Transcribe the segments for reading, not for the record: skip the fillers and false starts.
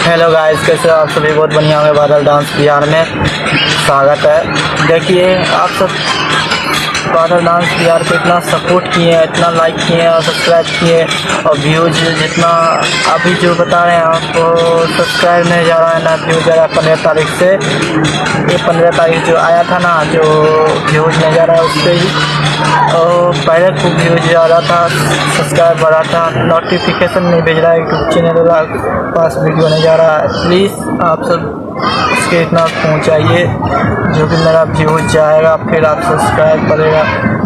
Hello guys, कैसे हो आप सभी? बहुत बढ़िया होंगे। बादल डांस बिहार में स्वागत है। देखिए आप सब बादल डांस बिहार को इतना सपोर्ट किए हैं, इतना लाइक किए हैं और सब्सक्राइब किए, और व्यूज जितना अभी जो बता रहे हैं आपको सब्सक्राइब नहीं जा रहा है ना व्यूज जा रहा है 15 तारीख से। ये 15 तारीख जो आया था ना, जो व्यूज नहीं जा रहा है उस पर ही, और पहले खूब व्यूज जा रहा था, सब्सक्राइब बढ़ा था, नोटिफिकेशन नहीं भेज रहा है यूट्यूब चैनल वाला पास, वीडियो नहीं जा रहा है। प्लीज़ आप सब इसके इतना पहुंचाइए जो कि मेरा व्यूज जाएगा, फिर आप सब्सक्राइब करेगा।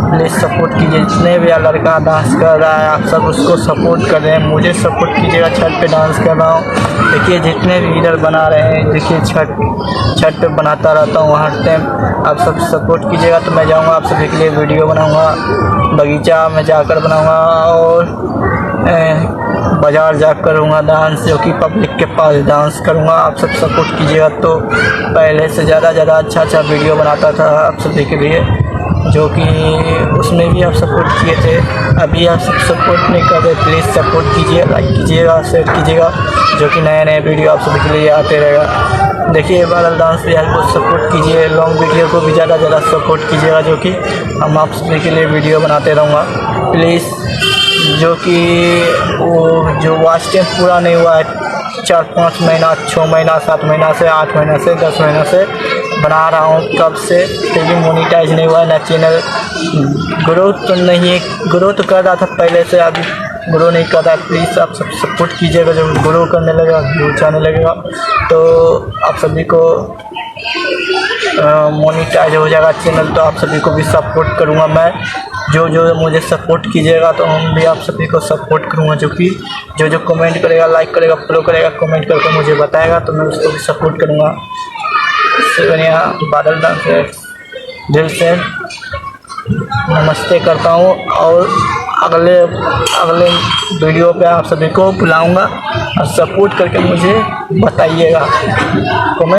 प्लीज़ सपोर्ट कीजिए। जितने भी लड़का डांस कर रहा है आप सब उसको सपोर्ट कर रहे हैं, मुझे सपोर्ट कीजिएगा। छत पे डांस कर रहा हूँ। देखिए जितने भी इधर बना रहे हैं, देखिए छत पे बनाता रहता हूँ हर टाइम। आप सब सपोर्ट कीजिएगा तो मैं जाऊँगा आप सभी के लिए वीडियो बनाऊँगा, बगीचा में जाकर बनाऊँगा और बाज़ार जाकर करूँगा डांस, जो कि पब्लिक के पास डांस करूँगा। आप सब सपोर्ट कीजिएगा तो पहले से ज़्यादा अच्छा वीडियो बनाता था आप सभी के लिए, जो कि उसमें भी आप सपोर्ट किए थे। अभी आप सब सपोर्ट नहीं कर रहे, प्लीज़ सपोर्ट कीजिए, लाइक कीजिएगा, शेयर कीजिएगा, जो कि नए वीडियो आप सभी के लिए आते रहेगा। देखिए बादल डांस बिहार को सपोर्ट कीजिए, लॉन्ग वीडियो को भी ज़्यादा सपोर्ट कीजिएगा, जो कि हम आप सभी के लिए वीडियो बनाते रहूँगा। प्लीज़, जो कि वो जो वॉच टाइम पूरा नहीं हुआ है, 4-5 महीना, 6 महीना, 7 महीना से, 8 महीना से, 10 महीना से बना रहा हूँ तब से, फिर भी मोनिटाइज नहीं हुआ है ना। चैनल ग्रोथ तो नहीं है, ग्रो तो कर रहा था पहले से, अभी ग्रो नहीं कर रहा है। प्लीज़ आप सब सपोर्ट कीजिएगा, जब ग्रो करने लगेगा, व्यूज आने लगेगा तो आप सभी को मोनिटाइज हो जाएगा चैनल, तो आप सभी को भी सपोर्ट करूँगा मैं। जो मुझे सपोर्ट कीजिएगा तो हम भी आप सभी को सपोर्ट करूँगा, जो कि जो कमेंट करेगा, लाइक करेगा, फॉलो करेगा, कमेंट करके मुझे बताएगा तो मैं उसको भी सपोर्ट करूँगा। इससे बढ़िया बादल डांस दिल से नमस्ते करता हूँ, और अगले वीडियो पे आप सभी को बुलाऊँगा और सपोर्ट करके मुझे बताइएगा। कमेंट